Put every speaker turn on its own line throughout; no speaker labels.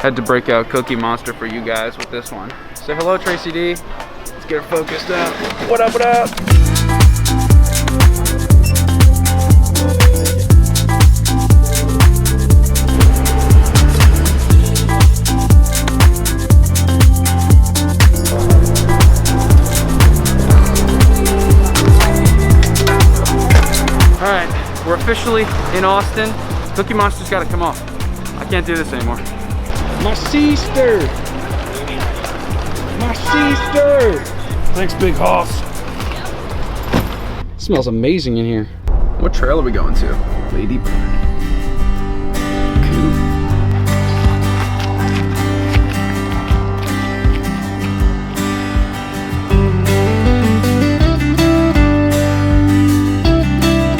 Had to break out Cookie Monster for you guys with this one. Say hello, Tracy D. Let's get her focused up. What up, what up? All right, we're officially in Austin. Cookie Monster's gotta come off. I can't do this anymore. My sister! My sister! Thanks, big hoss. Smells amazing in here. What trail are we going to? Lady Bird.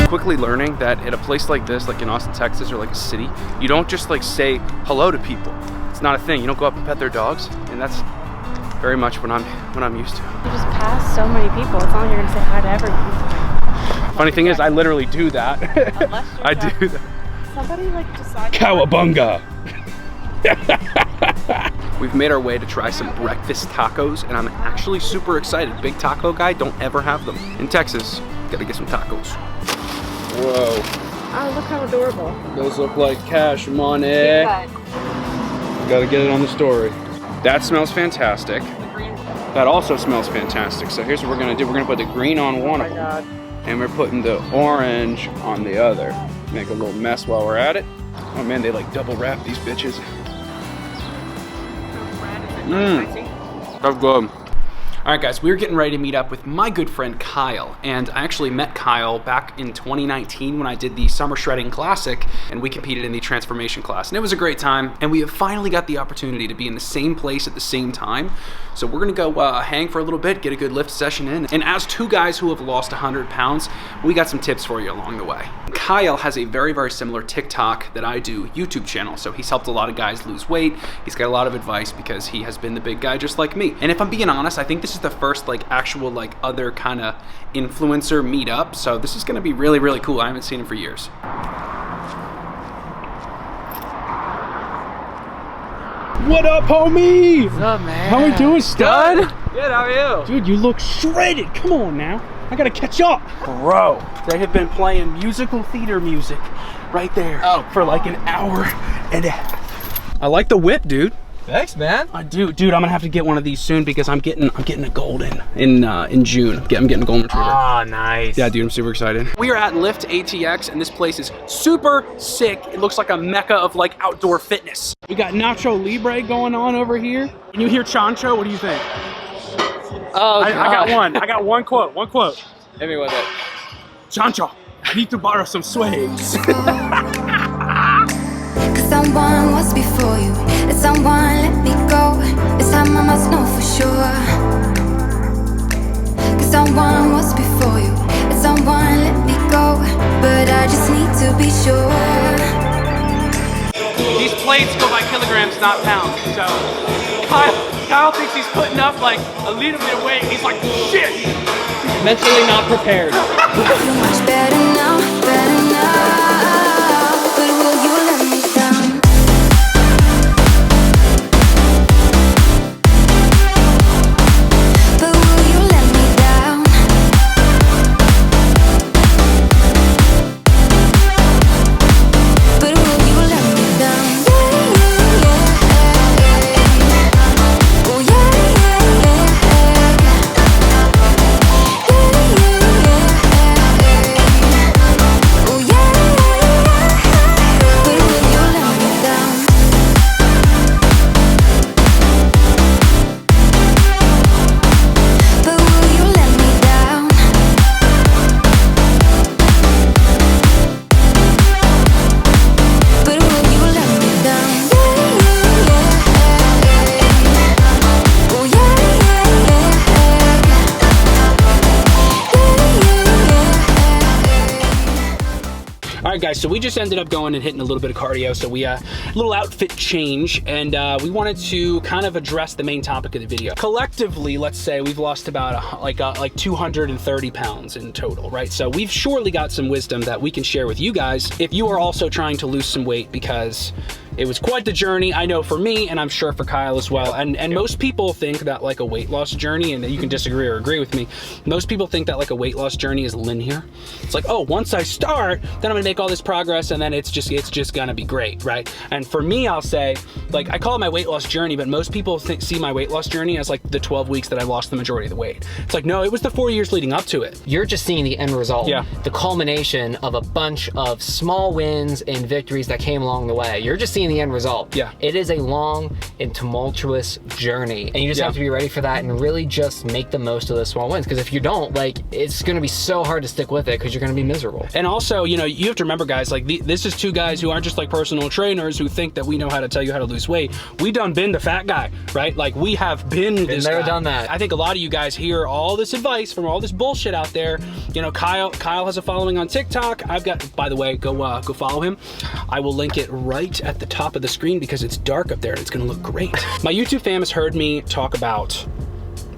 Quickly learning that at a place like this, like in Austin, Texas, or like a city, you don't just like say hello to people. It's not a thing. You don't go up and pet their dogs, and that's very much what I'm used to.
You just pass so many people. It's not like you're gonna say hi to everyone.
Funny thing is, I literally do that. I do that.
Somebody like decided.
Cowabunga! We've made our way to try some breakfast tacos, and I'm actually super excited. Big taco guy, don't ever have them. In Texas, gotta get some tacos. Whoa.
Oh, look how adorable.
Those look like cash money. Gotta get it on the story. That smells fantastic. That also smells fantastic. So here's what we're gonna do. We're gonna put the green on one of them. And we're putting the orange on the other. Make a little mess while we're at it. Oh man, they like double wrap these bitches. That's good. All right, guys, we're getting ready to meet up with my good friend Kyle, and I actually met Kyle back in 2019 when I did the Summer Shredding Classic, and we competed in the Transformation class, and it was a great time, and we have finally got the opportunity to be in the same place at the same time, so we're gonna go hang for a little bit, get a good lift session in, and as two guys who have lost 100 pounds, we got some tips for you along the way. Kyle has a very, very similar TikTok that I do YouTube channel, so he's helped a lot of guys lose weight. He's got a lot of advice because he has been the big guy just like me, and if I'm being honest, I think this is the first like actual like other kind of influencer meetup, so this is going to be really, really cool. I haven't seen him for years. What up, homie?
What's up, man?
How we doing, stud?
Good, how are you?
Dude, you look shredded. Come on now, I gotta catch up. Bro, they have been playing musical theater music right there for like an hour and a half. I like the whip, dude.
Thanks, man.
I do, dude. I'm gonna have to get one of these soon because I'm getting a golden in June. I'm getting a golden retriever.
Ah, nice.
Yeah, dude, I'm super excited. We are at Lift ATX, and this place is super sick. It looks like a mecca of like outdoor fitness. We got Nacho Libre going on over here. And you hear Chancho? What do you think?
Oh,
I got one. I got one quote. One quote.
Hit me with it.
Chancho, I need to borrow some swags.
Someone was before you, and someone let me go. This time I must know for sure. Cause someone was before you, and someone let me go. But I just need to be sure.
These plates go by kilograms, not pounds. So Kyle thinks he's putting up like a little bit of weight. He's like, shit. Mentally not prepared.
I feel much better now, better now. But will you let me down? But will you let me down? But will you let me down? Oh yeah, oh yeah. But will you let me down? But will you let me down? But will you let me down? Oh yeah.
All right, guys, so we just ended up going and hitting a little bit of cardio. So we, little outfit change, and we wanted to kind of address the main topic of the video. Collectively, let's say we've lost about like 230 pounds in total, right? So we've surely got some wisdom that we can share with you guys if you are also trying to lose some weight because It was quite the journey, I know for me, and I'm sure for Kyle as well. And most people think that like a weight loss journey, and you can disagree or agree with me, most people think that like a weight loss journey is linear. It's like, oh, once I start, then I'm gonna make all this progress, and then it's just gonna be great, right? And for me, I'll say, like, I call it my weight loss journey, but most people see my weight loss journey as like the 12 weeks that I lost the majority of the weight. It's like, no, it was the 4 years leading up to it.
You're just seeing the end result.
Yeah.
The culmination of a bunch of small wins and victories that came along the way. You're just seeing the end result.
Yeah.
It is a long and tumultuous journey, and you just have to be ready for that and really just make the most of those small wins, because if you don't, like, it's gonna be so hard to stick with it because you're gonna be miserable.
And also, you know, you have to remember, guys, like this is two guys who aren't just like personal trainers who think that we know how to tell you how to lose weight. We done been the fat guy, right? Like, we have been this
there,
guy.
done that.
I think a lot of you guys hear all this advice from all this bullshit out there. You know, Kyle has a following on TikTok. I've got, by the way, go follow him. I will link it right at the top of the screen because it's dark up there and it's gonna look great. My YouTube fam has heard me talk about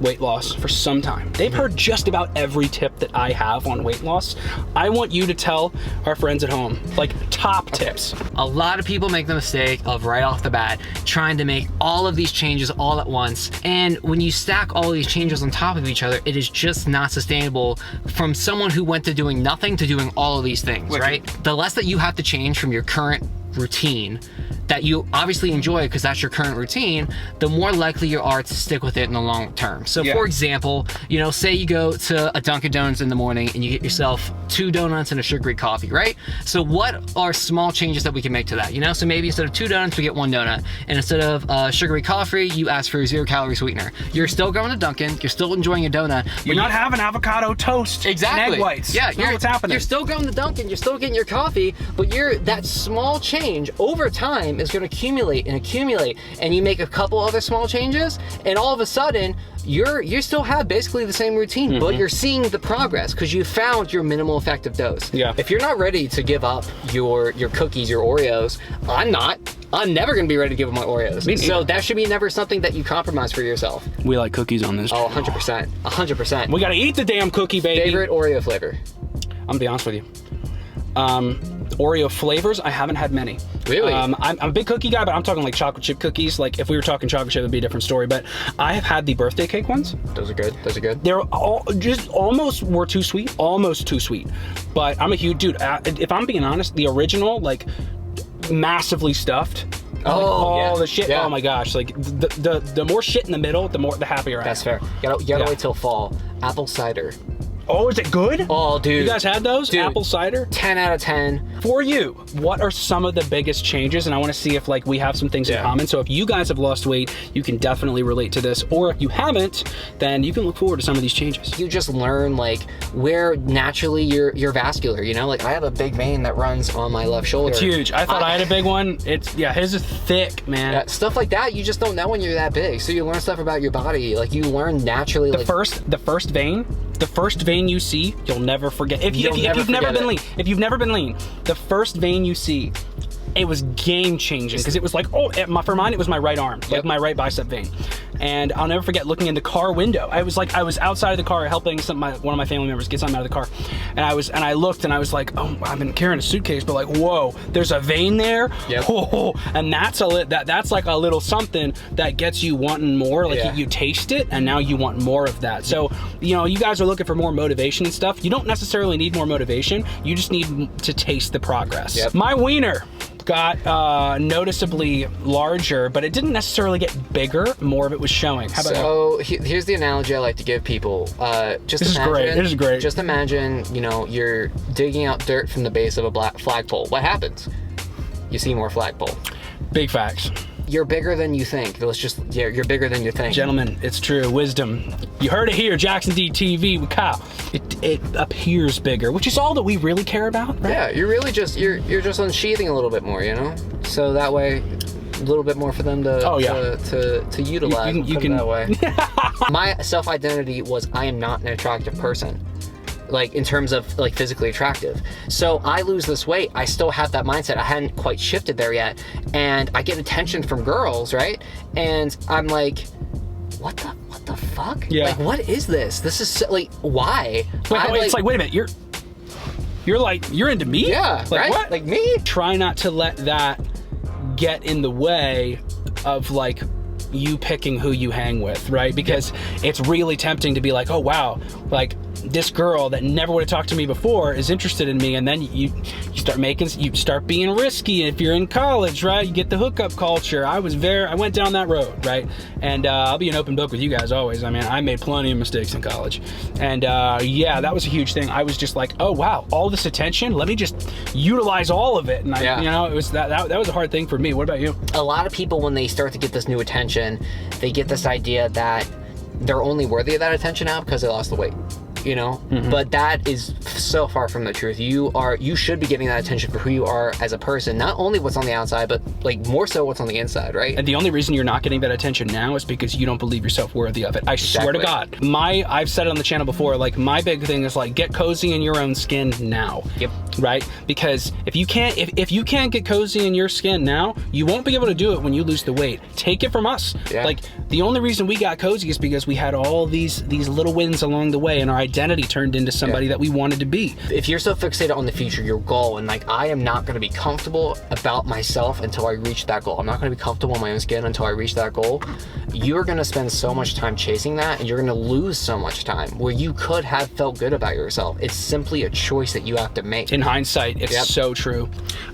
weight loss for some time. They've heard just about every tip that I have on weight loss. I want you to tell our friends at home, like, top tips.
A lot of people make the mistake of right off the bat trying to make all of these changes all at once, and when you stack all these changes on top of each other, it is just not sustainable from someone who went to doing nothing to doing all of these things, right? The less that you have to change from your current routine that you obviously enjoy because that's your current routine, the more likely you are to stick with it in the long term. So for example, you know, say you go to a Dunkin' Donuts in the morning and you get yourself 2 donuts and a sugary coffee, right? So what are small changes that we can make to that? You know, so maybe instead of 2 donuts, we get 1 donut. And instead of sugary coffee, you ask for a 0-calorie sweetener. You're still going to Dunkin', you're still enjoying a donut.
You're not having avocado toast and egg whites.
Yeah,
what's happening.
You're still going to Dunkin', you're still getting your coffee, but that small change over time is going to accumulate and accumulate, and you make a couple other small changes, and all of a sudden you still have basically the same routine, but you're seeing the progress because you found your minimal effective dose.
Yeah.
If you're not ready to give up your cookies, your Oreos, I'm never gonna be ready to give up my Oreos. So that should be never something that you compromise for yourself.
We like cookies on this.
Oh, 100%, 100%.
We gotta eat the damn cookie, baby.
Favorite Oreo flavor?
I'm gonna be honest with you. Oreo flavors, I haven't had many.
Really?
I'm a big cookie guy, but I'm talking like chocolate chip cookies. Like, if we were talking chocolate chip, it'd be a different story. But I have had the birthday cake ones.
Those are good. Those are good.
They're all just almost were too sweet. Almost too sweet. But I'm a huge dude. If I'm being honest, the original, like, massively stuffed.
Oh,
the shit.
Yeah.
Oh my gosh. Like, the more shit in the middle, the happier I am.
That's fair. You gotta wait till fall. Apple cider.
Oh, is it good?
Oh, dude.
You guys had those?
Dude.
Apple cider?
10 out of 10.
For you, what are some of the biggest changes? And I want to see if, like, we have some things in common. So if you guys have lost weight, you can definitely relate to this. Or if you haven't, then you can look forward to some of these changes.
You just learn, like, where naturally you're vascular, you know? Like, I have a big vein that runs on my left shoulder.
It's huge. I thought I had a big one. His is thick, man.
Yeah, stuff like that, you just don't know when you're that big. So you learn stuff about your body. Like, you learn naturally.
The first vein you see, you'll never forget. If you've never been lean, the first vein you see, it was game changing because it was like, for mine, it was my right arm, like my right bicep vein. And I'll never forget looking in the car window. I was outside of the car helping one of my family members get something out of the car. And I looked and I was like, oh, I've been carrying a suitcase, but like, whoa, there's a vein there.
Yep.
Whoa. And that's like a little something that gets you wanting more. Like you taste it and now you want more of that. So, you know, you guys are looking for more motivation and stuff. You don't necessarily need more motivation. You just need to taste the progress. Yep. My wiener got noticeably larger, but it didn't necessarily get bigger. More of it was showing. How about
here's the analogy I like to give people. This is great. Just imagine, you know, you're digging out dirt from the base of a black flagpole. What happens? You see more flagpole.
Big facts.
You're bigger than you think. You're bigger than you think.
Gentlemen, it's true. Wisdom. You heard it here, Jackson D TV with Kyle. It appears bigger, which is all that we really care about, right?
Yeah, you're really just unsheathing a little bit more, you know? So that way, a little bit more for them to utilize. You can that way. My self-identity was I am not an attractive person. Like, in terms of, like, physically attractive. So I lose this weight, I still have that mindset. I hadn't quite shifted there yet. And I get attention from girls, right? And I'm like, what the fuck?
Yeah.
Like, what is this? This is so, like, why?
It's like, wait a minute, you're into me?
Yeah,
like,
right?
What?
Like me?
Try not to let that get in the way of like you picking who you hang with, right? Because it's really tempting to be like, oh wow, like this girl that never would have talked to me before is interested in me, and then you start being risky. If you're in college, right, you get the hookup culture. I went down that road, right? And I'll be an open book with you guys always. I mean, I made plenty of mistakes in college, and yeah, that was a huge thing. I was just like, oh wow, all this attention, let me just utilize all of it. And I, you know, it was that was a hard thing for me. What about you?
A lot of people, when they start to get this new attention, they get this idea that they're only worthy of that attention now because they lost the weight. You know, but that is so far from the truth. You should be getting that attention for who you are as a person, not only what's on the outside, but like more so what's on the inside, right?
And the only reason you're not getting that attention now is because you don't believe yourself worthy of it. I swear to God. I've said it on the channel before, like my big thing is like, get cozy in your own skin now. Yep. Right? Because if you can't get cozy in your skin now, you won't be able to do it when you lose the weight. Take it from us. Yeah. Like the only reason we got cozy is because we had all these little wins along the way, and our identity turned into somebody that we wanted to be.
If you're so fixated on the future, your goal, and like, I am not going to be comfortable about myself until I reach that goal. I'm not going to be comfortable in my own skin until I reach that goal. You're going to spend so much time chasing that, and you're going to lose so much time where you could have felt good about yourself. It's simply a choice that you have to make.
In hindsight, it's so true.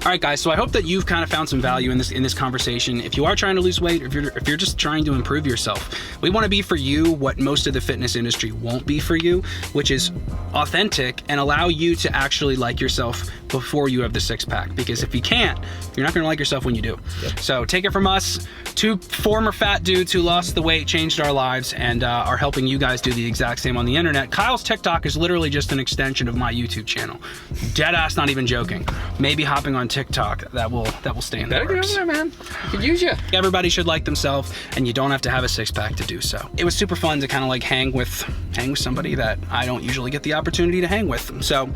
All right, guys, so I hope that you've kind of found some value in this conversation. If you are trying to lose weight, or if you're just trying to improve yourself, we want to be for you what most of the fitness industry won't be for you, which is authentic and allow you to actually like yourself before you have the six-pack. Because if you can't, you're not going to like yourself when you do. So take it from us, two former fat dudes who lost the weight, changed our lives, and are helping you guys do the exact same on the internet. Kyle's TikTok is literally just an extension of my YouTube channel. Dead ass, not even joking. Maybe hopping on TikTok, that will stay in the works.
Better get over there, man. Could use you.
Everybody should like themselves, and you don't have to have a six-pack to do so. It was super fun to kind of like hang with somebody that I don't usually get the opportunity to hang with. So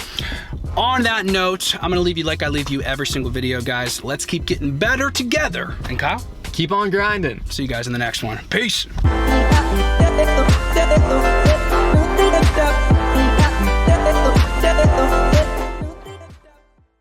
on that note, I'm gonna leave you like I leave you every single video, guys. Let's keep getting better together. And Kyle,
keep on grinding.
See you guys in the next one. Peace.